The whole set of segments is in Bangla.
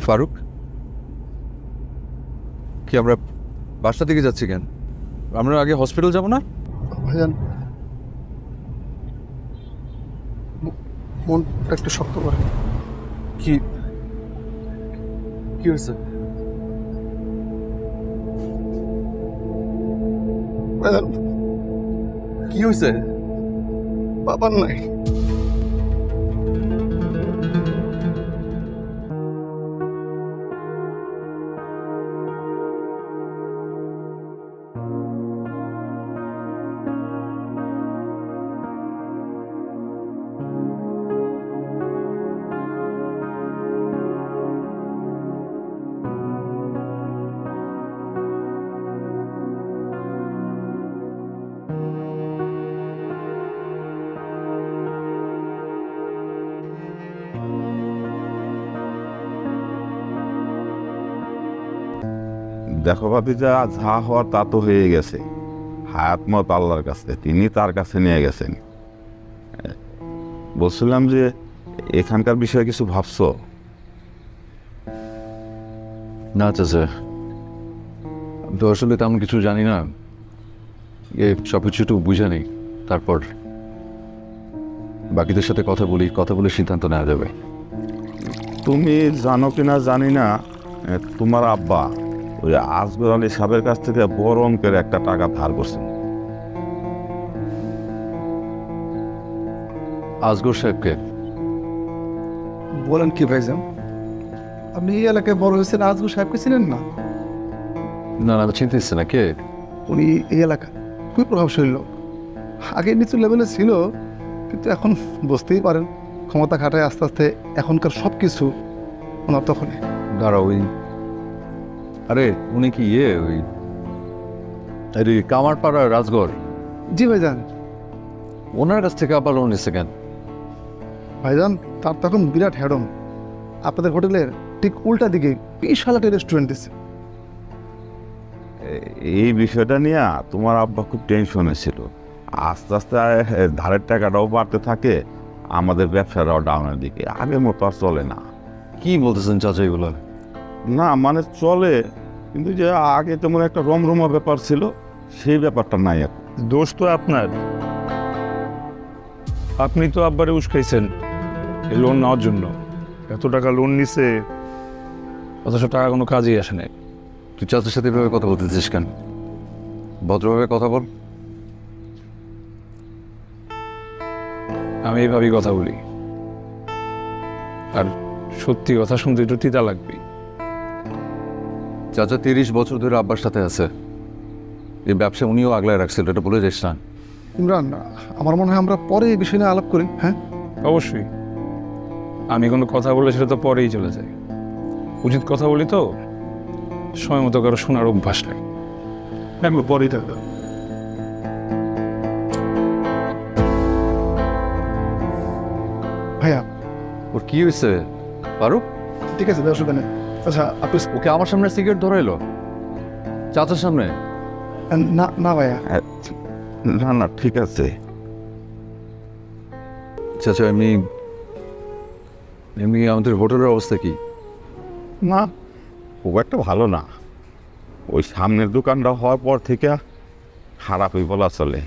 ফারুক, কি আমরা বাসা থেকে যাচ্ছি কেন? আমরা আগে হসপিটাল যাব না? ভাইজান, মনটা একটু শক্ত করে। কি কি হয়েছে? ভাইজান, কি হয়েছে? বাবার নাই। দেখো ভাতিজা, যা হওয়ার তা তো হয়ে গেছে। হায়াত মত আল্লাহর কাছে, তিনি তার কাছে নিয়ে গেছেন। বলছিলাম যে এখানকার বিষয়ে কিছু ভাবছো? না চাচা, আমি তো আসলে তেমন কিছু জানি না। সব কিছু একটু বুঝে নেই, তারপর বাকিদের সাথে কথা বলে সিদ্ধান্ত নেওয়া যাবে। তুমি জানো কিনা জানি না, তোমার আব্বা ওই আসগর আলী সাহেবের কাছ থেকে বড় অঙ্কের একটা টাকা ধার করছেন। আসগর সাহেবকে? বলেন কি ভাইজান, আপনি এই এলাকায় বড় হয়েছেন, আজগর সাহেবকে চিনেন না? না না, চিন্তা হচ্ছে না। কে উনি? এই এলাকা খুবই প্রভাবশালী লোক। আগে নিচু লেভেলে ছিল, কিন্তু এখন বুঝতেই পারেন ক্ষমতা খাটায় আস্তে আস্তে এখনকার সব কিছু ওনার তখনই। দাঁড়া, ওই আরে উনি কি ওই কামারপাড়ার রাজগড়? জি ভাইজান। ওনার কাছ থেকে আবার লোন নিচ্ছে কেন? ভাইজান, তার তখন বিরাট হ্যাডম। আপনাদের হোটেলের ঠিক উল্টা দিকে বিশাল একটা রেস্টুরেন্ট দিচ্ছে। এই বিষয়টা নিয়ে তোমার আব্বা খুব টেনশনে ছিল। আস্তে আস্তে ধারের টাকাটাও বাড়তে থাকে, আমাদের ব্যবসাটাও ডাউনের দিকে, আগের মতো আর চলে না। কি বলতেছেন চাচা এগুলো? না মানে চলে, কিন্তু যে আগে তেমন একটা রমরমা ব্যাপার ছিল, সেই ব্যাপারটা নাই এখন। দোষ তো আপনার। আপনি তো আব্বারে উস্কাইছেন এই লোন নেওয়ার জন্য। এত টাকা লোন নিছে, অথচ টাকা কোনো কাজেই আসে নাই। তুই চাচার সাথে এভাবে কথা বলতেছিস কেন? ভদ্রভাবে কথা বল। আমি এইভাবেই কথা বলি, আর সত্যি কথা শুনতে একটু তিতা লাগবে। চাচা 30 বছর ধরে আব্বার সাথে আছে, এই ব্যবসা উনিও আগলায় রাখছিল, এটা বলে যাস না। ইমরান, আমার মনে হয় আমরা পরে এই বিষয় নিয়ে আলাপ করি। হ্যাঁ অবশ্যই, আমি কোনো কথা বললে সেটা তো পরেই চলে যায়। উচিত কথা বলি তো, সময় মতো কারো শোনার অভ্যাস নেই। এগুলো পরেই থাকবে। ভাইয়া, ওর কি হয়েছে ফারুক? ঠিক আছে, অসুবিধা নেই। আচ্ছা, আপনি ওকে আমার সামনে সিগারেট ধরে এলো চাচার সামনে? না না ভাইয়া। না না, ঠিক আছে। চাচা, এমনি আমাদের হোটেলের অবস্থা কি? না, খুব একটা ভালো না। ওই সামনের দোকানটা হওয়ার পর থেকে খারাপই বলা চলে।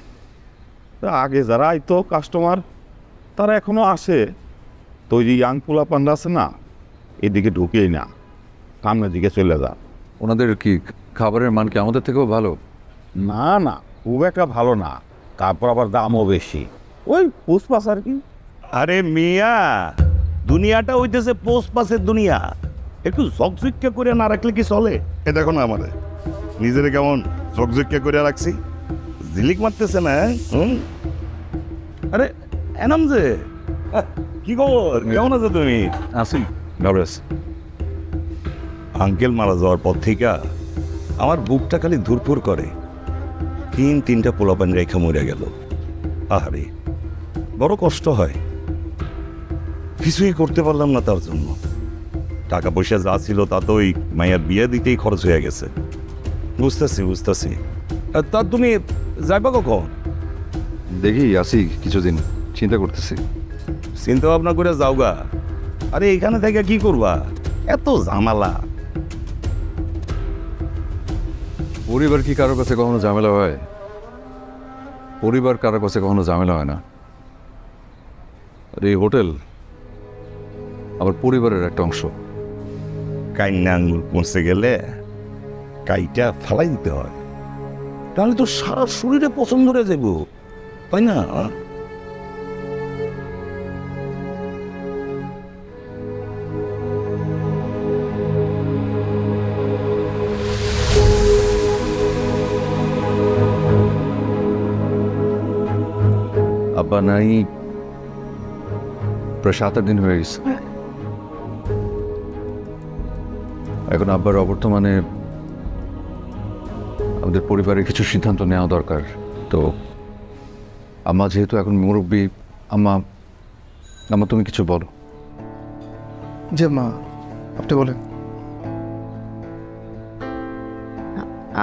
তা আগে যারা আইতো কাস্টমার, তারা এখনো আসে। তো ওই যে ইয়াং পোলাপান্ডা আছে না, এদিকে ঢুকেই না, সামনের দিকে চলে যা। ওনাদের কি খাবারের মান কি আমাদের থেকেও ভালো? না না, খুব একটা ভালো না। তারপর আবার দামও বেশি, ওই পুষ্পাস আর কি। আরে মিয়া, দুনিয়াটা হইতেছে পোস্ট পাসের দুনিয়া। একটু ঝকঝকে করে না রাখলে কি চলে? এ দেখো না আমাদের নিজেরে কেমন ঝকঝকে করে রাখছি, ঝিলিক মারতেছে না। আরে এনাম যে, কি খবর? কেমন আছো তুমি? আসি নরেশ। আঙ্কেল মারা যাওয়ার পর থেকে আমার বুকটা খালি ধুরপুর করে। তিনটা পোলাপান রেখা মরে গেল। আহারে, বড় কষ্ট হয়। কিছুই করতে পারলাম না তার জন্য। টাকা পয়সা যা ছিল তা তো ওই মায়ের বিয়ে দিতেই খরচ হয়ে গেছে। বুঝতেছি। তা তুমি যাইবা কখন? দেখি আসি কিছুদিন, চিন্তা করতেছি। চিন্তা ভাবনা করে যাওগা। আরে এখানে থেকে কি করবা? এত ঝামেলা। পরিবার কি কারোর কাছে কখনো ঝামেলা হয়? পরিবার কারোর কাছে কখনো ঝামেলা হয় না। আর এই হোটেল আমার পরিবারের একটা অংশ। কাইন্না আঙুল পৌঁছে গেলে কাইটা ফেলাই দিতে হয়, তাহলে তো সারা শরীরে পছন্দ হয়ে যাব, তাই না? আব্বা নাই প্রায় 7-8 দিন হয়ে গেছে। এখন আব্বার অবর্তমানে আমাদের পরিবারের কিছু সিদ্ধান্ত নেওয়া দরকার। তো আম্মা যেহেতু এখন মুরব্বী, আম্মা তুমি কিছু বলো। যে মা, আপনি বলেন।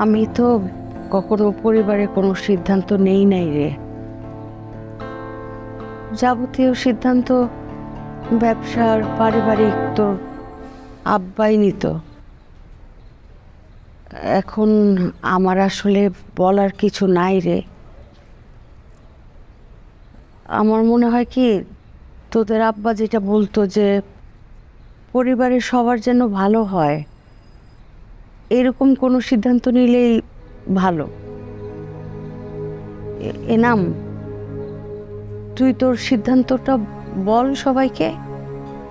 আমি তো কখনো পরিবারে কোনো সিদ্ধান্ত নেই নাই রে। যাবতীয় সিদ্ধান্ত ব্যবসার পারিবারিক তো আব্বাই নিত। এখন আমার আসলে বলার কিছু নাই রে। আমার মনে হয় কি, তোদের আব্বা যেটা বলতো যে পরিবারের সবার যেন ভালো হয়, এরকম কোনো সিদ্ধান্ত নিলেই ভালো। এনাম, তুই তোর সিদ্ধান্তটা বল সবাইকে,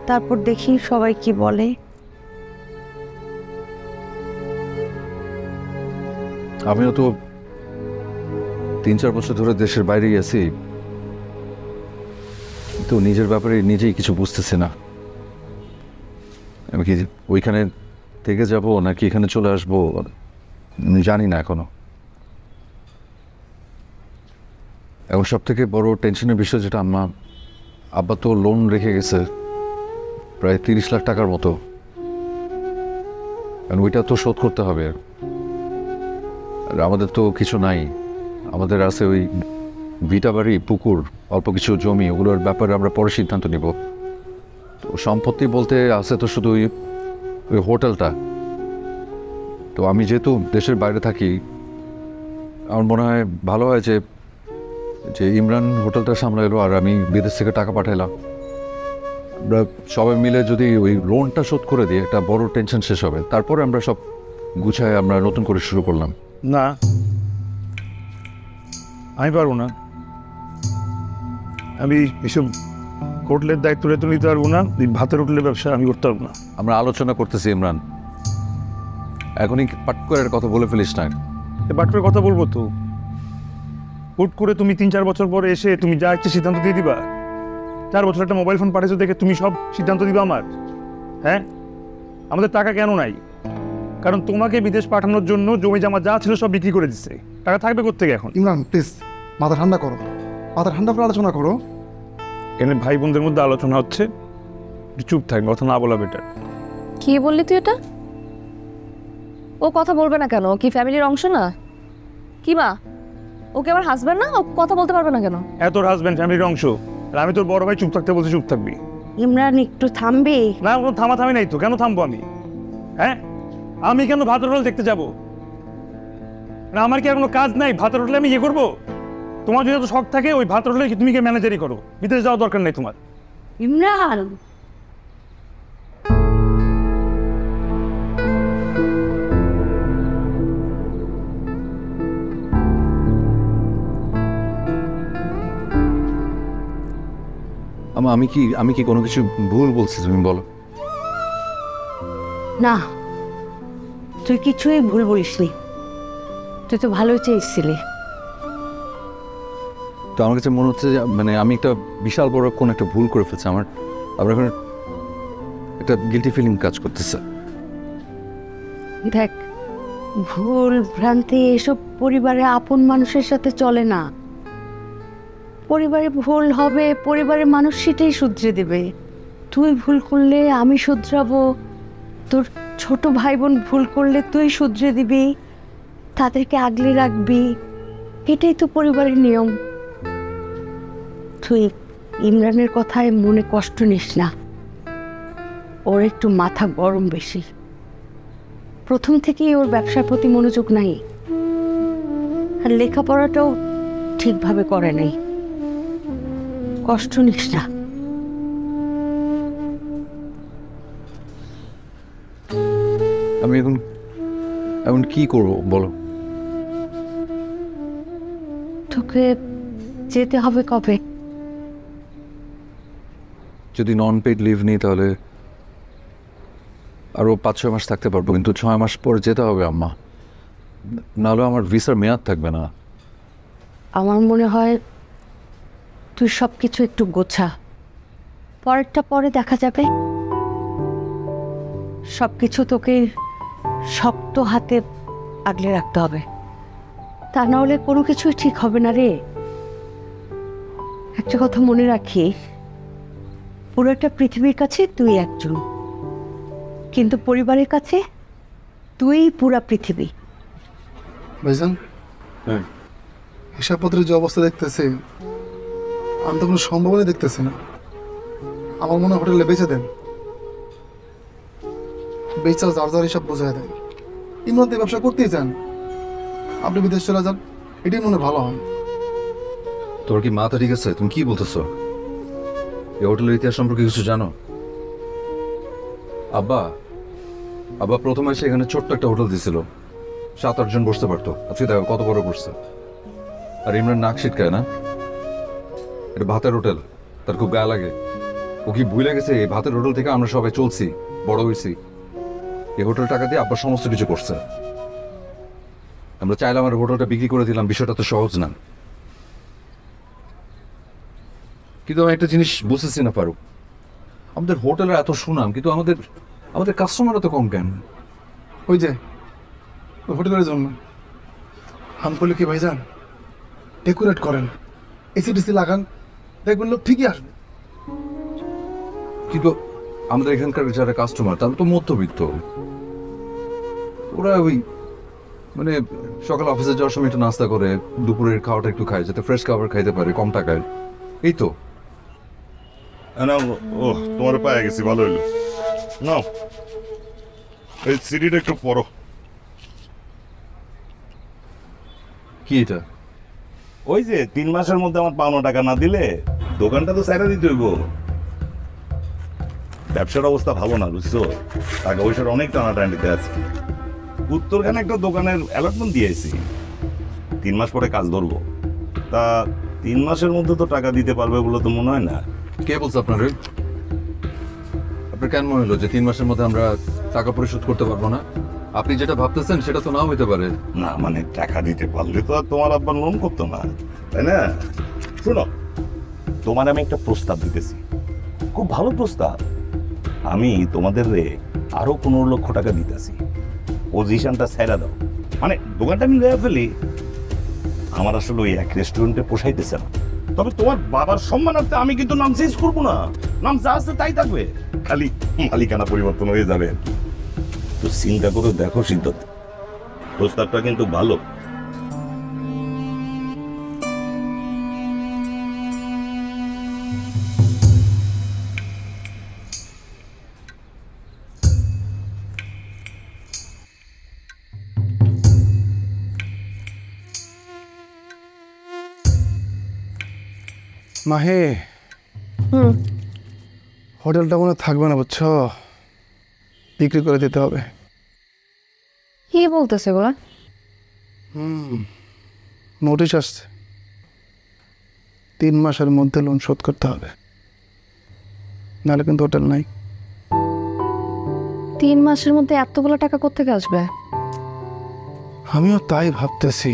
তারপর দেখি সবাই কি বলে। আমিও তো 3-4 বছর ধরে দেশের বাইরেই আছি, তো নিজের ব্যাপারে নিজেই কিছু বুঝতেছি না। আমি কি ওইখানে থেকে যাব নাকি এখানে চলে আসবো জানি না এখনো। এখন সব থেকে বড় টেনশনের বিষয় যেটা, আব্বা তো লোন রেখে গেছে প্রায় 30 লাখ টাকার মতো, কারণ ওইটা তো শোধ করতে হবে। আর আমাদের তো কিছু নাই, আমাদের আছে ওই ভিটা বাড়ি, পুকুর, অল্প কিছু জমি, ওগুলোর ব্যাপারে আমরা পরে সিদ্ধান্ত নিব। তো সম্পত্তি বলতে আছে তো শুধু ওই হোটেলটা। তো আমি যেহেতু দেশের বাইরে থাকি, আমার মনে হয় ভালো হয় যে ইমরান হোটেলটা সামলাইলো আর আমি বিদেশ থেকে টাকা পাঠাইলাম। আমরা সবাই মিলে যদি ওই লোনটা শোধ করে দিই, একটা বড় টেনশন শেষ হবে। তারপরে আমরা সব গুছায় আমরা নতুন করে শুরু করলাম। না, আমি পারবো না। আমি এসব হোটেলের দায়িত্ব রেতো নিতে পারবো না। ভাতের হোটেলের ব্যবসা আমি করতে পারবো না। আমরা আলোচনা করতেছি ইমরান, এখনই পাট করে কথা বলে ফেলিস না। বাট করে কথা বলবো তো, হুট করে তুমি 3-4 বছর পরে এসে তুমি যা ইচ্ছে সিদ্ধান্ত দিয়ে দিবা? 4 বছর একটা মোবাইল ফোন পাঠিয়েছো দেখে তুমি সব সিদ্ধান্ত দিবা আমার? হ্যাঁ, আমাদের টাকা কেন নাই? কারণ তোমাকে বিদেশ পাঠানোর জন্য জমি জমা যা ছিল সব বিক্রি করে দিচ্ছে। টাকা থাকবে কোত্থেকে এখন? ইমরান প্লিজ মাথা ঠান্ডা করো, মাথা ঠান্ডা করে আলোচনা করো। এখানে ভাই বোনদের মধ্যে আলোচনা হচ্ছে, একটু চুপ থাক, কথা না বলা বেটার। কি বললি তুই এটা? ও কথা বলবে না কেন? ও কি ফ্যামিলির অংশ না? কি মা, ওকে আমার হাজব্যান্ড না? ও কথা বলতে পারবে না কেন? তোর হাজব্যান্ড ফ্যামিলির অংশ, আর আমি তোর বড় ভাই। চুপ থাকতে বলছি, চুপ থাকবি। ইমরান একটু থামবি? না, কোনো থামাথামি নাই তো। কেন থামবো আমি? হ্যাঁ, আমি কেন ভাতের হোটেল দেখতে যাবো? না, আমার কি আর কোনো কাজ নাই? ভাতের হোটেলে আমি ইয়ে করবো? তোমার যদি এত শখ থাকে, ওই ভাতের হোটেলে তুমি গিয়ে ম্যানেজারই করো, বিদেশ যাওয়ার দরকার নেই তোমার। ইমরান, আমি কি কোনো কিছু ভুল বলছি? তুমি বলো। না, তুই কিছুই ভুল বলিসনি। তুই তো ভালোই চেয়েছিলি। তো আমার কাছে মনে হচ্ছে যে আমি একটা বিশাল বড় কোন একটা ভুল করে ফেলছি। আমার এখন একটা গিল্টি ফিলিং কাজ করতেছে। দেখ, ভুল ভ্রান্তি এসব পরিবারের আপন মানুষের সাথে চলে না। পরিবারে ভুল হবে, পরিবারের মানুষ সেটাই শুধরে দেবে। তুই ভুল করলে আমি শুধরাবো, তোর ছোট ভাই বোন ভুল করলে তুই শুধরে দিবি, তাদেরকে আগলে রাখবি। এটাই তো পরিবারের নিয়ম। তুই ইমরানের কথায় মনে কষ্ট নিস না। ওর একটু মাথা গরম বেশি। প্রথম থেকেই ওর ব্যবসার প্রতি মনোযোগ নাই, আর লেখাপড়াটাও ঠিকভাবে করে নাই। কষ্ট নিস না। আমি এখন এখন কি করব বলো? তোকে যেতে হবে কবে? যদি নন পেড লিভ নিই তাহলে আরও 5-6 মাস থাকতে পারবো, কিন্তু 6 মাস পর যেতে হবে আম্মা, নাহলে আমার ভিসার মেয়াদ থাকবে না। আমার মনে হয় তুই সব কিছু একটু গোছা, পরেরটা পরে দেখা যাবে। সব কিছু তোকে শক্ত হাতে আগলে রাখতে হবে, তা না হলে কোনো কিছুই ঠিক হবে না রে। একটা কথা মনে রাখিস, পুরো একটা পৃথিবীর কাছে তুই একজন, কিন্তু পরিবারের কাছে তুই পুরা পৃথিবী। ভাইজান, হিসাবপত্রের যে অবস্থা দেখতেছি, আমি তো কোনো সম্ভাবনা দেখতেছি না। আমার মনে হয় হোটেলে বেচে দেন, বেচা যার যার হিসাব বোঝায় দেন। ইমরান তো ব্যবসা করতেই চান, আপনি বিদেশ চলে যান, এটাই মনে হয় ভালো হয়। তোর কি মাথা ঠিক আছে? তুমি কি বলতেছো? এই হোটেলের ইতিহাস সম্পর্কে কিছু জানো? আব্বা আব্বা প্রথমে এসে এখানে ছোট্ট একটা হোটেল দিছিল, 7-8 জন বসতে পারতো। আজকে দেখো কত বড় করছে। আর ইমরান নাক ছিটকায় না, এটা ভাতের হোটেল, তার খুব গায়ে লাগে। ও কি ভুলে গেছে এই ভাতের হোটেল থেকে আমরা সবাই চলছি, বড় হয়েছি? এই হোটেল টাকা দিয়ে আব্বা সমস্ত কিছু করছে। আমরা চাইলে আমার হোটেলটা বিক্রি করে দিলাম, বিষয়টা তো সহজ না। কিন্তু আমি একটা জিনিস বুঝতেছি না ফারুক, আমাদের হোটেলের এত সুনাম, কিন্তু আমাদের আমাদের কাস্টমার এত কম কেন? ওই যে ওই হোটেলের জন্য আমি বলি কি ভাইজান, ডেকোরেট করেন, এসি টিসি লাগান, দেখবেন লোক ঠিকই আসবে। কিন্তু আমাদের এখানকার যারা কাস্টমার তারা তো মধ্যবিত্ত, ওরা ওই মানে সকাল অফিসে যাওয়ার সময় একটু নাস্তা করে, দুপুরের খাওয়াটা একটু খায়, যাতে ফ্রেশ খাবার খাইতে পারে কম টাকায়, এই তো। না, ও তোমার পায়ে গেছি, ভালো হইলো। নাও এই সিডিটা একটু পড়ো। কি এটা? ওই যে 3 মাসের মধ্যে আমার পাওনা টাকা না দিলে দোকানটা তো সাইরা দিতে হইব। ব্যবসার অবস্থা ভালো না, বুঝছো? টাকা পয়সার অনেক টানাটানিতে আছে। উত্তরখানে একটা দোকানের অ্যালটমেন্ট দিয়েছি, 3 মাস পরে কাজ ধরবো। তা 3 মাসের মধ্যে তো টাকা দিতে পারবে বলে তো মনে হয় না। কে বলছে আপনার? আপনার কেন মনে হলো যে 3 মাসের মধ্যে আমরা টাকা পরিশোধ করতে পারবো না? আপনি যেটা ভাবতেছেন সেটা তো নাও হইতে পারে। না মানে টাকা দিতে পারলে তো আর তোমার আব্বা লোন করতো না, তাই না? শোনো, তোমার আমি একটা প্রস্তাব দিতেছি, খুব ভালো প্রস্তাব। আমি তোমাদের আরো 15 লক্ষ টাকা দিতেছি, পজিশনটা ছেড়ে দাও। মানে দোকানটা আমি লয়ে ফেলি, আমার আসলে ওই এক রেস্টুরেন্টে পোষাইতেছে না। তবে তোমার বাবার সম্মানার্থে আমি কিন্তু নাম চেঞ্জ করবো না, নাম যা আছে তাই থাকবে, খালি মালিকানা পরিবর্তন হয়ে যাবে। তো চিন্তা করে দেখো সিদ্ধান্ত, প্রস্তাবটা কিন্তু ভালো। মাহে, হোটেলটা মনে হয় থাকবে না, বুঝছো? বিক্রি করে দিতে হবে। কি বলতেছে এগুলা? নোটিশ আসছে, 3 মাসের মধ্যে লোন শোধ করতে হবে, নাহলে কিন্তু হোটেল নাই। 3 মাসের মধ্যে এতগুলো টাকা কোত্থেকে আসবে? আমিও তাই ভাবতেছি।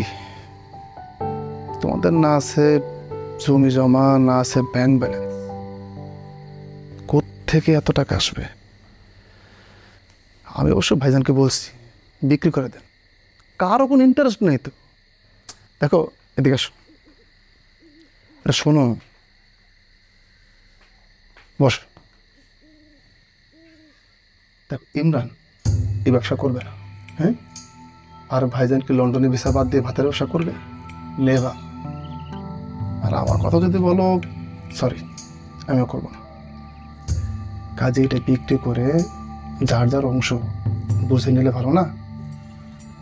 তোমাদের না আছে জমি জমা, না আছে ব্যাংক ব্যালেন্স, কোত্থেকে এত টাকা আসবে? আমি অবশ্য ভাইজানকে বলছি বিক্রি করে দেন, কারও কোনো ইন্টারেস্ট নেই তো। দেখো এদিকে আসো, এটা শোনো, বস। দেখো ইমরান এই ব্যবসা করবে না, হ্যাঁ? আর ভাইজানকে লন্ডনে ভিসা বাদ দিয়ে ভাতের ব্যবসা করবে, নেবা। আর আমার কথা যদি বলো, সরি, আমিও করবো না। কাজে এটা বিক্রি করে যার যার অংশ বুঝে নিলে ভালো না?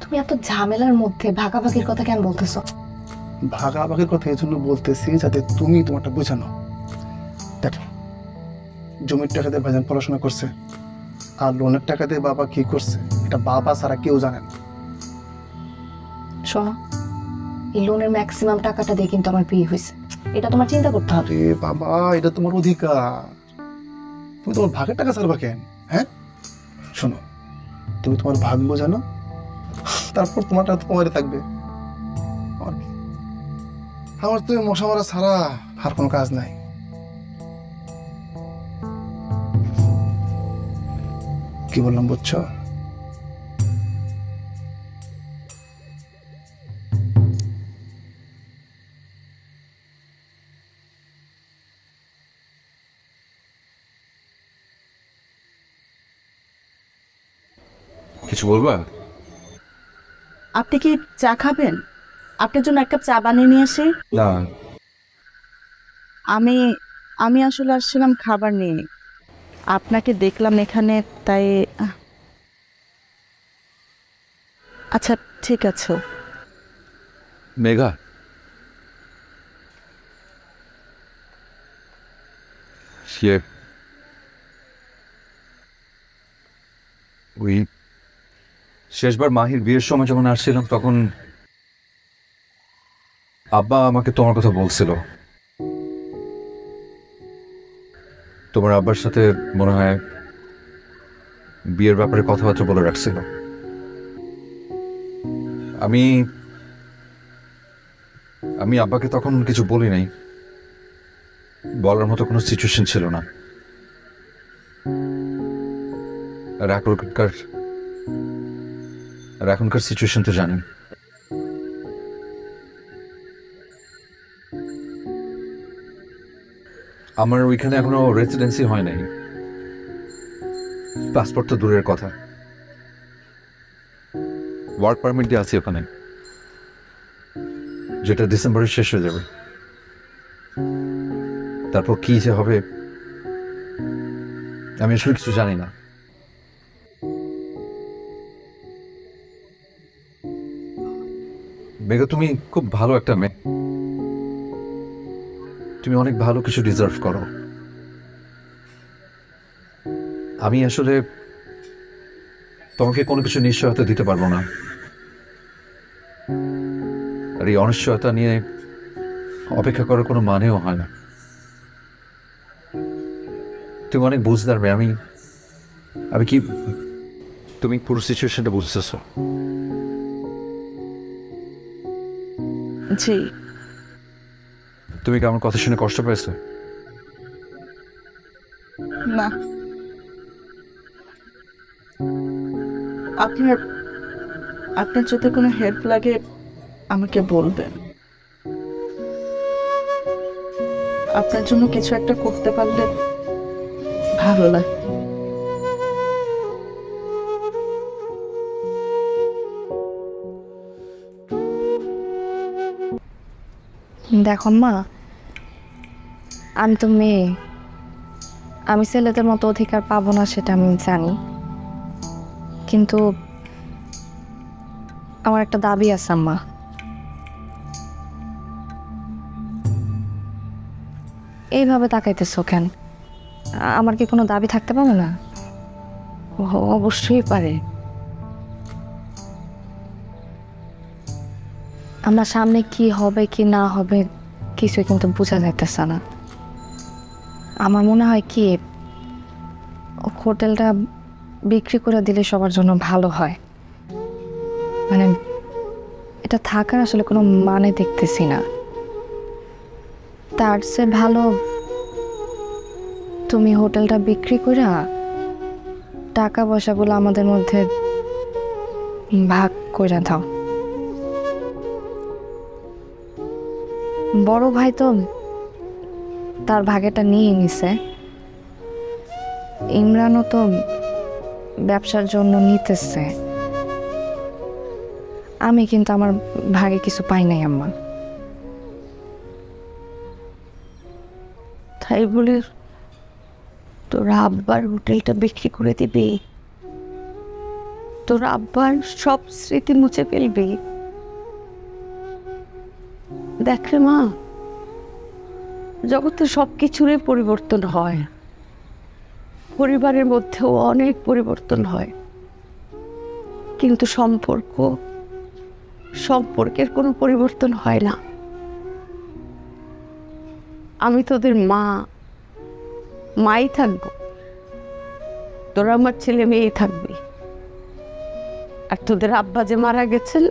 তুমি এত ঝামেলার মধ্যে ভাগাভাগির কথা কেন বলতেছো? ভাগাভাগির কথা এই জন্য বলতেছি যাতে তুমি তোমারটা বোঝানো। দেখ, জমির টাকা দিয়ে ভাইজান পড়াশোনা করছে, আর লোনের টাকা দিয়ে বাবা কি করছে এটা বাবা ছাড়া কেউ জানে না। শোনো, এই লোনের ম্যাক্সিমাম টাকাটা দিয়ে কিন্তু আমার বিয়ে হয়েছে, এটা তোমার চিন্তা করতে হবে। আরে বাবা, এটা তোমার অধিকার, তুমি তোমার ভাগের টাকা ছাড়বা কেন? হ্যাঁ শোনো, তুমি তোমার ভাগ বোঝানো, তারপর তোমার টাকা তোমার থাকবে। আর কি, আমার তো মশা মারা ছাড়া আর কোনো কাজ নাই। কি বললাম বুঝছো? কিছু বলবা? আপনি কি চা খাবেন? আপনার জন্য এক কাপ চা বানিয়ে নিয়ে আসি। না, আমি আমি আসলে আসছিলাম খাবার নিয়ে, আপনাকে দেখলাম এখানে তাই। আচ্ছা ঠিক আছে। মেঘা, সে ওই শেষবার মাহির বিয়ের সময় যখন আসছিলাম তখন আব্বা আমাকে তোমার কথা বলছিল। তোমার আব্বার সাথে মনে হয় বিয়ের ব্যাপারে কথাবার্তা বলে রাখছিল। আমি আমি আব্বাকে তখন কিছু বলি নাই, বলার মতো কোনো সিচুয়েশন ছিল না। আর এখনকার সিচুয়েশন তো জানেন। আমার ওইখানে এখনো রেসিডেন্সি হয় নাই, পাসপোর্ট তো দূরের কথা, ওয়ার্ক পারমিট দিয়ে আছি ওখানে, যেটা ডিসেম্বরে শেষ হয়ে যাবে। তারপর কি যে হবে আমি আসলে কিছু জানি না। মেঘা, তুমি খুব ভালো একটা মেয়ে, তুমি অনেক ভালো কিছু ডিজার্ভ করো। আমি আসলে তোমাকে কোনো কিছু নিশ্চয়তা দিতে পারবো না, আর এই অনিশ্চয়তা নিয়ে অপেক্ষা করার কোনো মানেও হয় না। তুমি অনেক বুঝদার মেয়ে, আমি কি তুমি পুরো সিচুয়েশনটা বুঝতেছো? জি। তুমি কি আমার কথা শুনে কষ্ট পেয়েছো? না, আপনার আপনার যদি কোনো হেল্প লাগে আমাকে বলবেন। আপনার জন্য কিছু একটা করতে পারলে ভালো লাগে। দেখো মা, আমি তো মেয়ে, আমি ছেলেদের মতো অধিকার পাবো না সেটা আমি জানি, কিন্তু আমার একটা দাবি আছে আম্মা। এইভাবে তাকাইতেছো কেন? আমার কি কোনো দাবি থাকতে পারে না? অবশ্যই পারে। আমার সামনে কি হবে কি না হবে কিছুই কিন্তু বোঝা যাইতেছে না। আমার মনে হয় কি হোটেলটা বিক্রি করে দিলে সবার জন্য ভালো হয়। মানে এটা থাকার আসলে কোনো মানে দেখতেছি না। তার চেয়ে ভালো তুমি হোটেলটা বিক্রি করে টাকা পয়সাগুলো আমাদের মধ্যে ভাগ করে দাও। বড় ভাই তো তার ভাগেটা নিয়ে নিছে, ইমরানও তো ব্যবসার জন্য নিতেছে, আমি কিন্তু আমার ভাগে কিছু পাই নাই আম্মা। তাই বলে তোরা আব্বার হোটেলটা বিক্রি করে দিবি, তোরা আব্বার সব স্মৃতি মুছে ফেলবি। দেখ রে মা, জগতে সব কিছুরই পরিবর্তন হয়, পরিবারের মধ্যেও অনেক পরিবর্তন হয়, কিন্তু সম্পর্কের কোনো পরিবর্তন হয় না। আমি তোদের মাই থাকবো, তোরা আমার ছেলে মেয়েই থাকবি। আর তোদের আব্বা যে মারা গেছেন,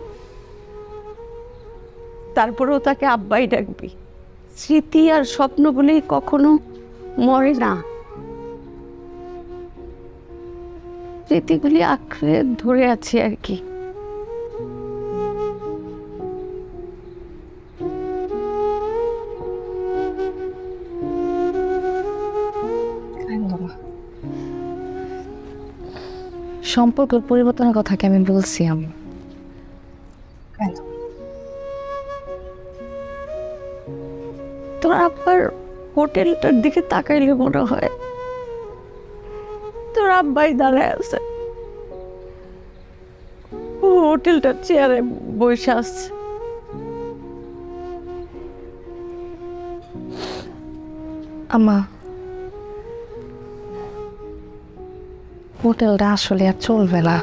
তারপরেও তাকে আব্বাই ডাকবি। স্মৃতি আর স্বপ্নগুলি কখনো মরে না, স্মৃতিগুলি আঁকড়ে ধরে আছে আর কি। সম্পর্কের পরিবর্তনের কথা কি আমি বলছি? আমি তোর আব্বার হোটেলটার দিকে তাকাইলে মনে হয় তোর আব্বাই দাঁড়ায় আছে, হোটেলটার চেয়ারে বসে আসছে। আমা, হোটেলটা আসলে আর চলবে না।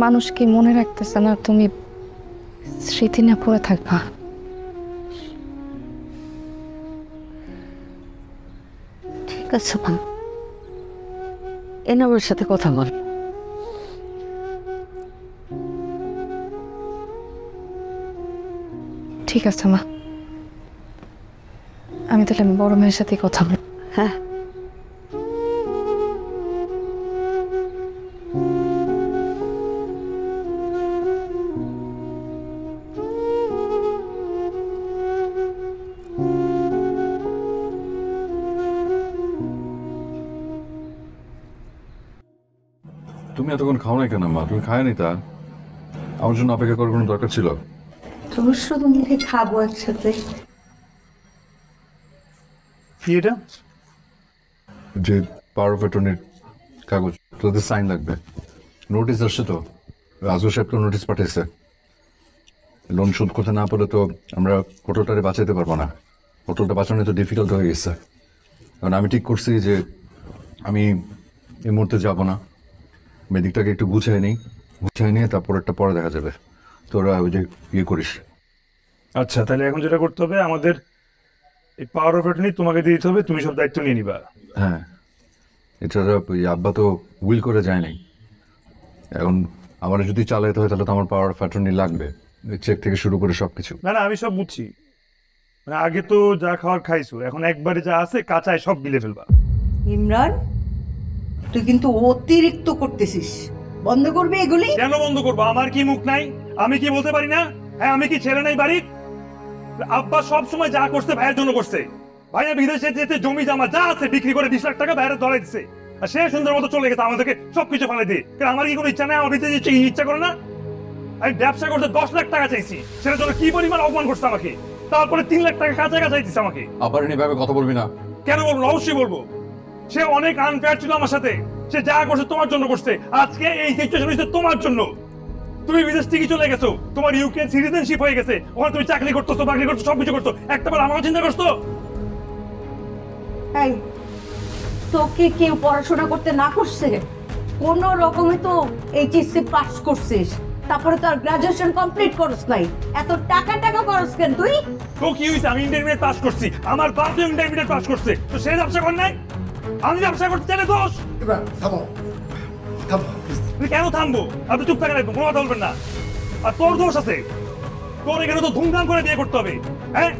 মানুষকে মনে রাখতেছে না, তুমি স্মৃতি না পড়ে থাকবা। ঠিক আছে মা, এনামের সাথে কথা বল। ঠিক আছে মা, আমি তাহলে বড় মেয়ের সাথে কথা বল। হ্যাঁ, তুমি এতক্ষণ খাও নাই কেন মা? তুমি খায় নি তা? আমার জন্য অপেক্ষা করার কোনো দরকার ছিল? তোর শুধু মুখে খাবো একসাথে। কি এটা? যে পাওয়ার অফ অ্যাটর্নির কাগজ, তোদের সাইন লাগবে। নোটিশ আসছে তো, রাজু সাহেব তো নোটিশ পাঠিয়েছে। লোন শোধ করতে না পারলে তো আমরা হোটেলটারে বাঁচাইতে পারবো না। হোটেলটা বাঁচানো তো ডিফিকাল্ট হয়ে গেছে। কারণ আমি ঠিক করছি যে আমি এই মুহূর্তে যাব না, মেদিকটাকে একটু গুছিয়ে নিয়ে তারপর একটা পরে দেখা যাবে। তোরা ওই যে ইয়ে করিস। আচ্ছা, তাহলে এখন যেটা করতে হবে, আমাদের এই পাওয়ার অফ অ্যাটর্নি তোমাকে দিয়ে দিতে হবে, তুমি সব দায়িত্ব নিয়ে নিবা। হ্যাঁ, এছাড়া ওই আব্বা তো উইল করে যায় নাই। এখন আমার যদি চালাইতে হয় তাহলে তো আমার পাওয়ার অফ অ্যাটর্নি লাগবে, চেক থেকে শুরু করে সব কিছু। না, আমি সব বুঝছি। মানে আগে তো যা খাওয়ার খাইছো, এখন একবারে যা আছে কাঁচায় সব গিলে ফেলবা। ইমরান, তুই কিন্তু অতিরিক্ত করতেছিস, বন্ধ করবি এগুলি। কেন বন্ধ করবো? আমার কি মুখ নাই? আমি কি বলতে পারি না? হ্যাঁ, আমি কি ছেলে নাই বাড়ির? আব্বা সব সময় যা করছে ভাইয়ের জন্য করছে। ভাইয়া বিদেশে যেতে জমি জমা যা আছে বিক্রি করে 20 লাখ টাকা বাইরে ধরে দিচ্ছে, আর সে সুন্দর মতো চলে গেছে আমাদেরকে সবকিছু ফেলে দিয়ে। কারণ আমার কি কোনো ইচ্ছা নাই? আমার বিদেশে যেতে ইচ্ছা করে না? আমি ব্যবসা করতে 10 লাখ টাকা চাইছি, সেটার জন্য কি পরিমাণ অপমান করছে আমাকে। তারপরে 3 লাখ টাকা কাছাকাছি দিচ্ছে আমাকে। আবার এভাবে কথা বলবি না। কেন বলবো? অবশ্যই বলবো। সে অনেক আনফেয়ার ছিল আমার সাথে। সে যা করছে তোমার জন্য করছে। আজকে এই সিচুয়েশন হচ্ছে তোমার জন্য। তুমি বিদেশ থেকে চলে গেছো, তোমার ইউকে সিটিজেনশিপ হয়ে গেছে, ওখানে তুমি চাকরি করতেছো, বাকরি করছো, সবকিছু করছো। একটাবার আমারও চিন্তা করছো? এই, তোকে কেউ পড়াশোনা করতে না করছে? কোন রকমে তো এইচএসসি পাস করছিস, তারপরে তো আর গ্রাজুয়েশন কমপ্লিট করছ নাই। এত টাকা করছ কেন তুই? তো কি হয়েছে? আমি ইন্টারমিডিয়েট পাস করছি, আমার বাপ ইন্টারমিডিয়েট পাস করছে, তো সে ব্যবসা কর নাই? আমি ব্যবসা করতে চাইলে দোষ। তুই কেন থামবো? আপনি চুপ থাকা লাগবে, কোনো কথা বলবেন না। আর তোর দোষ আছে, তোর এখানে তো ধুমধাম করে বিয়ে করতে হবে। হ্যাঁ,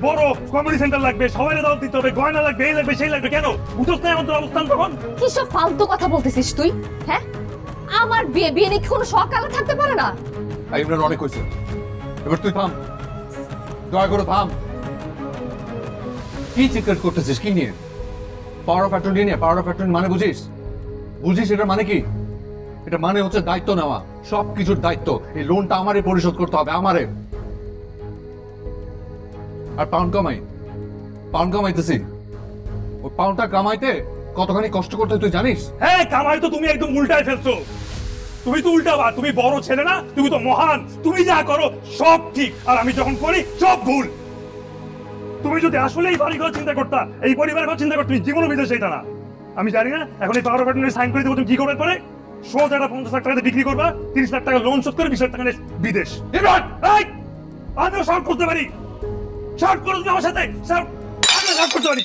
বড় কমিউনিটি সেন্টার লাগবে, সবাই দাওয়াত দিতে হবে, গয়না লাগবে, এই লাগবে, সেই লাগবে। কেন উঠোস নাই আমাদের অবস্থান তখন? কি সব ফালতু কথা বলতেছিস তুই? হ্যাঁ, আমার বিয়ে নিয়ে কোনো সকালে থাকতে পারে না? ইমরান অনেক হয়েছে, এবার তুই থাম, দয়া করে থাম। কি চিৎকার করতেছিস? কি নিয়ে? পাওয়ার অফ অ্যাটর্নি নিয়ে? পাওয়ার অফ অ্যাটর্নি মানে বুঝিস? এটার মানে কি? এটা মানে হচ্ছে দায়িত্ব নেওয়া, সব কিছুর দায়িত্ব। এই লোনটা আমারই পরিশোধ করতে হবে, আমারে। আর পাউন্ড কামাইতেছি, ওই পাউন্ডটা কামাইতে কতখানি কষ্ট করতে তুই জানিস? হ্যাঁ, কামাই তো তুমি একদম উল্টায় ফেলছো। তুমি তো উল্টাবা, তুমি বড় ছেলে না, তুমি তো মহান, তুমি যা করো সব ঠিক, আর আমি যখন করি সব ভুল। তুমি যদি আসলে এই বাড়ির কথা চিন্তা করতা, এই পরিবারের কথা চিন্তা করতে, তুমি জীবনও বিদেশে যেতা না। আমি জানি না এখন এই পাওয়ার বাটনে সাইন করে দেবো, তুমি কি করবে পরে? সোজা 50 লাখ টাকাতে বিক্রি করবা, 30 লাখ টাকা লোন শোধ করে 20 লাখ টাকা নিয়ে বিদেশ। ইমরান, এই আমিও শর্ট করতে পারি, শর্ট করে তুমি আমার সাথে আমিও শর্ট করতে পারি।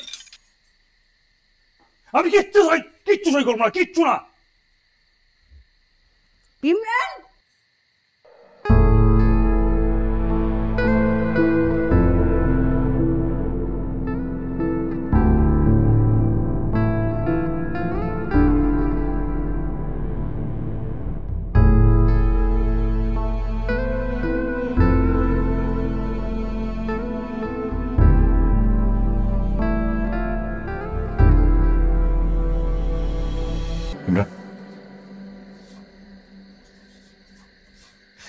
আমি কিচ্ছু সই করবো না, কিচ্ছু না। ইমরান,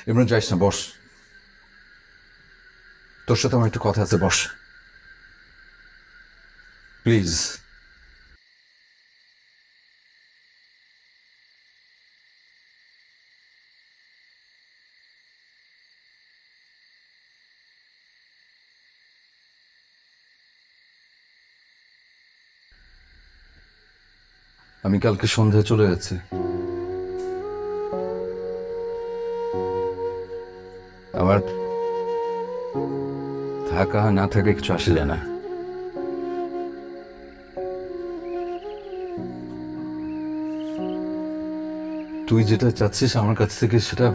ইমরান যাইস না, বস। তোর সাথে আমার একটু কথা আছে, বস প্লিজ। আমি কালকে সন্ধ্যায় চলে যাচ্ছি। আমার থাকা না থাকে কিছু আসে যায় না। তুই যেটা চাচ্ছিস আমার কাছ থেকে, সেটা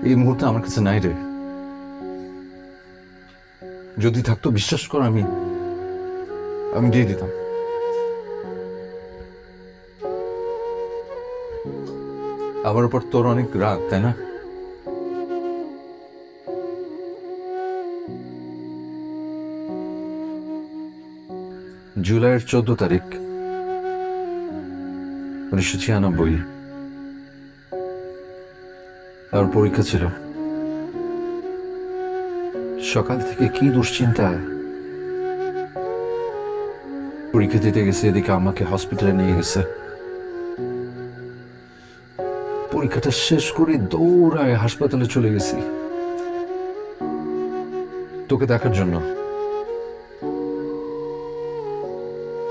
এই মুহূর্তে আমার কাছে নাই রে। যদি থাকতো বিশ্বাস কর, আমি দিয়ে দিতাম। আমার উপর তোর অনেক রাগ, তাই না? জুলাইয়ের 14 তারিখ 1996 আমার পরীক্ষা ছিল। সকাল থেকে কি দুশ্চিন্তা। পরীক্ষা দিতে গেছে, এদিকে আমাকে হসপিটালে নিয়ে গেছে। পরীক্ষাটা শেষ করে দৌড়ায় হাসপাতালে চলে গেছি তোকে দেখার জন্য।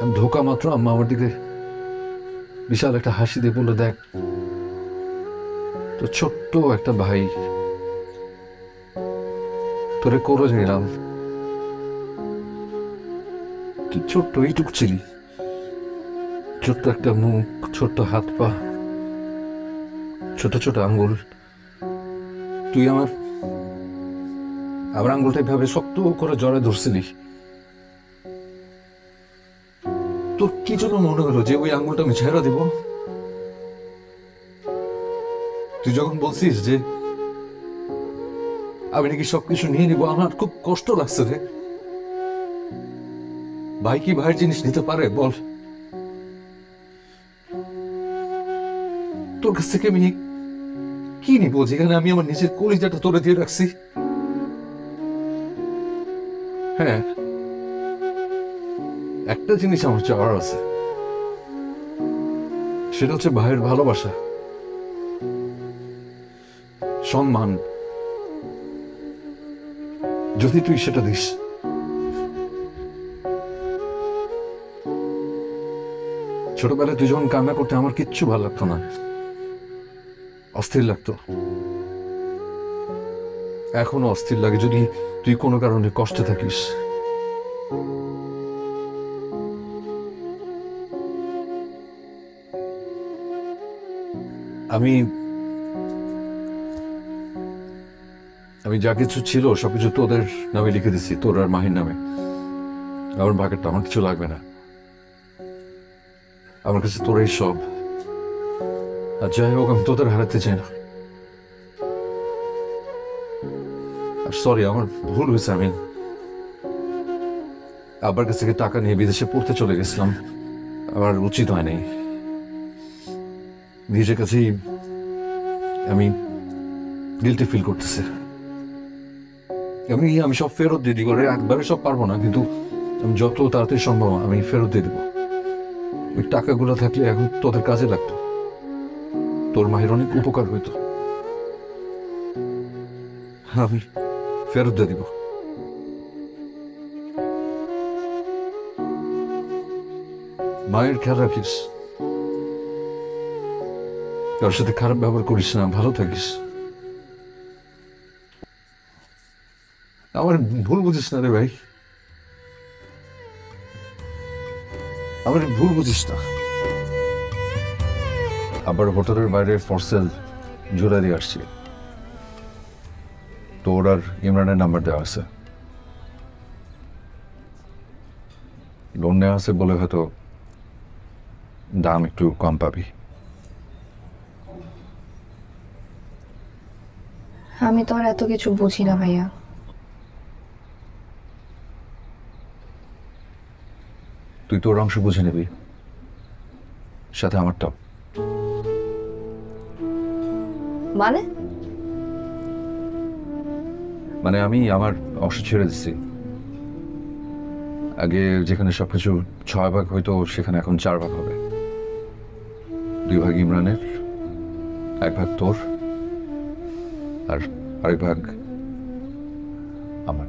আমি ঢোকা মাত্র আম্মা আমার দিকে বিশাল একটা হাসি দিয়ে বললো, দেখ তো ছোট্ট একটা ভাই, তোরে করে নিলাম। তুই ছোট্ট এইটুক ছিলি, ছোট্ট একটা মুখ, ছোট্ট হাত পা, ছোট ছোট আঙ্গুল। তুই আমার আঙ্গুলটা এভাবে শক্ত করে জড়ে ধরছিলি। তোর কি জন্য মনে হলো যে ওই আঙ্গুলটা আমি ছেড়ে দেব? তুই যখন বলছিস যে আমি নাকি সবকিছু নিয়ে নিব, আমার খুব কষ্ট লাগছে রে। ভাই কি ভাইয়ের জিনিস নিতে পারে বল? তোর কাছ থেকে আমি কি নিবো যেখানে আমি আমার নিজের কলিজাটা তোরে দিয়ে রাখছি? হ্যাঁ, একটা জিনিস আমার চাওয়ার আছে, সেটা হচ্ছে ভাইয়ের ভালোবাসা, সম্মান। যদি তুই সেটা দিস, ছোটবেলায় তুই যখন কান্না করতে আমার কিচ্ছু ভালো লাগতো না, অস্থির লাগতো। এখনো অস্থির লাগে যদি তুই কোনো কারণে কষ্টে থাকিস। আমি যা কিছু ছিল সবকিছু তোদের নামে লিখে দিচ্ছি, তোর আর মাহির নামে। আমার ভাগেরটা আমার কিছু লাগবে না, আমার কাছে তোরাই সব। আর যাই হোক, আমি তোদের হারাতে চাই না। আর সরি, আমার ভুল হয়েছে। আমি আব্বার কাছ থেকে টাকা নিয়ে বিদেশে পড়তে চলে গেছিলাম, আমার উচিত হয় নাই। নিজের কাছেই আমি গিল্টি ফিল করতেছি। আমি সব ফেরত দিদি করে একবারে সব পারবো না, কিন্তু আমি যত তাড়াতাড়ি সম্ভব আমি ফেরত দিয়ে দেবো। ওই টাকাগুলো থাকলে এখন তোদের কাজে লাগতো, তোর মায়ের অনেক উপকার হইতো। আমি ফেরত দিয়ে দিব। মায়ের খেয়াল রাখিস, তোর সাথে খারাপ ব্যবহার করিস না, ভালো থাকিস। আমার ভুল বুঝিস না রে ভাই, আমার ভুল বুঝিস না। আবার হোটেলের বাইরে ফরসেল জোড়া দিয়ে আসছি, তোর আর ইমরানের নাম্বার দেওয়া আছে। লোন নেওয়া আছে বলে হয়তো দাম একটু কম পাবি। আমি তো আর এত কিছু বুঝি না ভাইয়া। তুই তোর অংশ বুঝে নিবি, সাথে আমারটাও। মানে মানে আমি আমার অংশ ছেড়ে দিচ্ছি। আগে যেখানে সবকিছু 6 ভাগ হইতো সেখানে এখন 4 ভাগ হবে। 2 ভাগ ইমরানের, 1 ভাগ তোর, আর আরেক ভাগ আমার।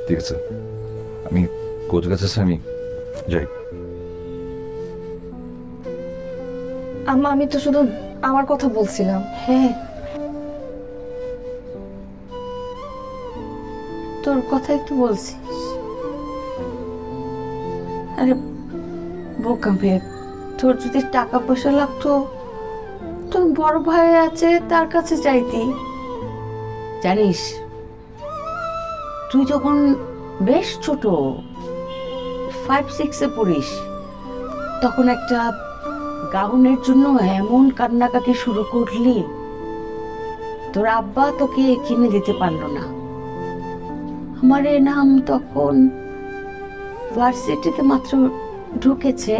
ঠিক আছে, আমি কোচ কাছে আমি যাই। আম্মা আমি তো শুধু আমার কথা বলছিলাম। হ্যাঁ, তোর কথাই তো বলছিস। আরে বোকা মেয়ে, তোর যদি টাকা পয়সা লাগতো তোর বড় ভাই আছে, তার কাছে চাইতি। জানিস, তুই যখন বেশ ছোট 5-6-এ পড়িস, তখন একটা গাউনের জন্য এমন কান্নাকাটি শুরু করলি, তোর আব্বা তোকে কিনে দিতে পারলো না। আমার এ নাম তখন ভার্সিটিতে মাত্র ঢুকেছে,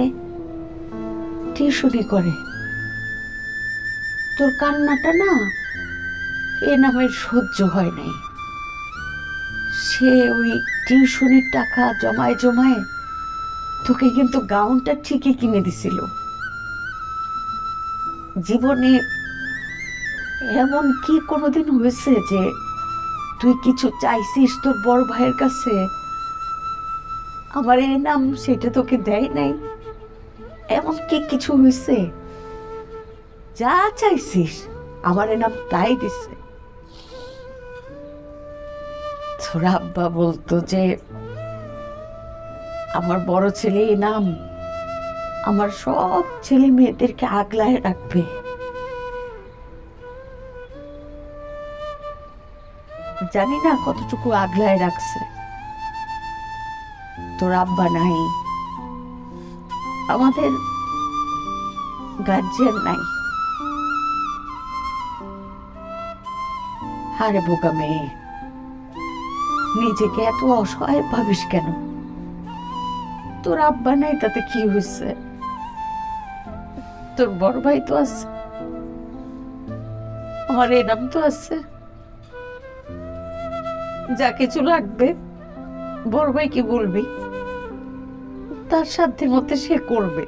টিউশনি করে। তোর কান্নাটা না এ নামের সহ্য হয় নাই। সে ওই টিউশনির টাকা জমায় জমায় তোকে কিন্তু গাউনটা ঠিকই কিনে দিছিল। জীবনে এমন কি কোনোদিন হয়েছে যে তুই কিছু চাইছিস তোর বড় ভাইয়ের কাছে, আমার এই নাম সেটা তোকে দেয় নাই? এমন কি কিছু হয়েছে? যা চাইছিস আমার এই নাম তাই দিছে। তোর আব্বা বলতো যে আমার বড় ছেলে এই নাম আমার সব ছেলে মেয়েদেরকে আগলায় রাখবে। জানি না কতটুকু আগলায় রাখছে। তোর আব্বা নাই, আমাদের গার্জিয়ান নাই। আরে বোকা মেয়ে, নিজেকে এত অসহায় ভাবিস কেন? তোর আব্বা নাই তাতে কি হয়েছে? তোর বড় ভাই তো আছে, আমার এ নাম তো আছে। যা কিছু লাগবে বড় ভাই কি বলবি, তার সাধ্যের মধ্যে সে করবে।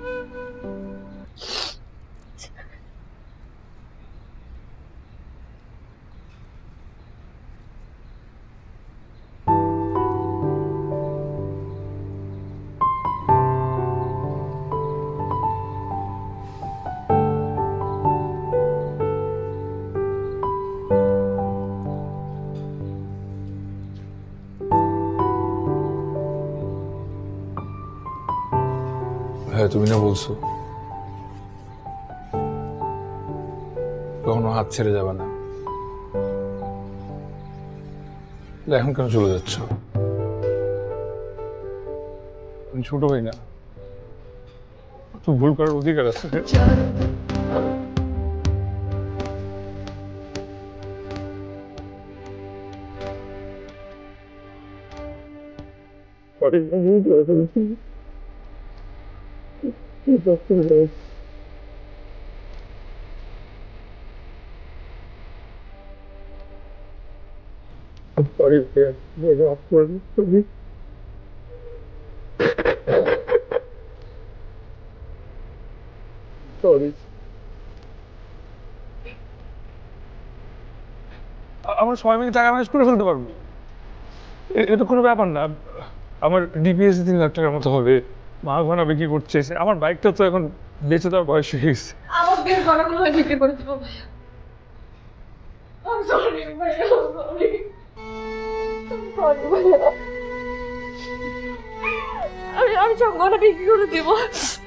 হ্যাঁ, তুমি না বলছো কখনো হাত ছেড়ে যাবে না, এখন কেন চলে যাচ্ছ? আমি ছোট ভাই না, তো ভুল করার অধিকার আছে। সরি ভাইয়া, মাফ করে দিন তুমি। সরি। আমরা সবাই মিলে টাকা ম্যানেজ করে ফেলতে পারবো, এটা কোনো ব্যাপার না। আমার ডিপিএস 3 লাখ টাকার মতো হবে, মা ঘনা বিক্রি করছে, আমার বাইকটা তো এখন বেঁচে দেওয়ার বয়স হয়ে গেছে। আমার বিয়ের গড়াগুলো বিক্রি করে দেবো ভাইয়া। I'm sorry ভাইয়া, I'm sorry. I'm sorry ভাইয়া। আমি সব গড়া বিক্রি করে দেবো,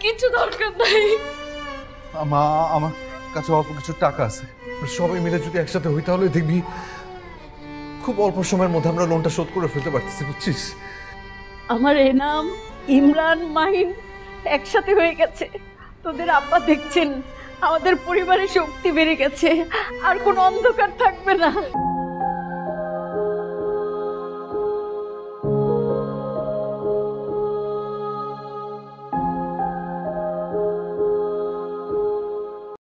কিছু দরকার নাই। মা, আমার কাছে অল্প কিছু টাকা আছে, সবাই মিলে যদি একসাথে হই তাহলে দেখবি খুব অল্প সময়ের মধ্যে আমরা লোনটা শোধ করে ফেলতে পারতেছি, বুঝছিস? আমার এনাম, ইমরান, মাহিন একসাথে হয়ে গেছে। তোদের আব্বা দেখছেন আমাদের পরিবারের শক্তি বেড়ে গেছে, আর কোনো অন্ধকার থাকবে না।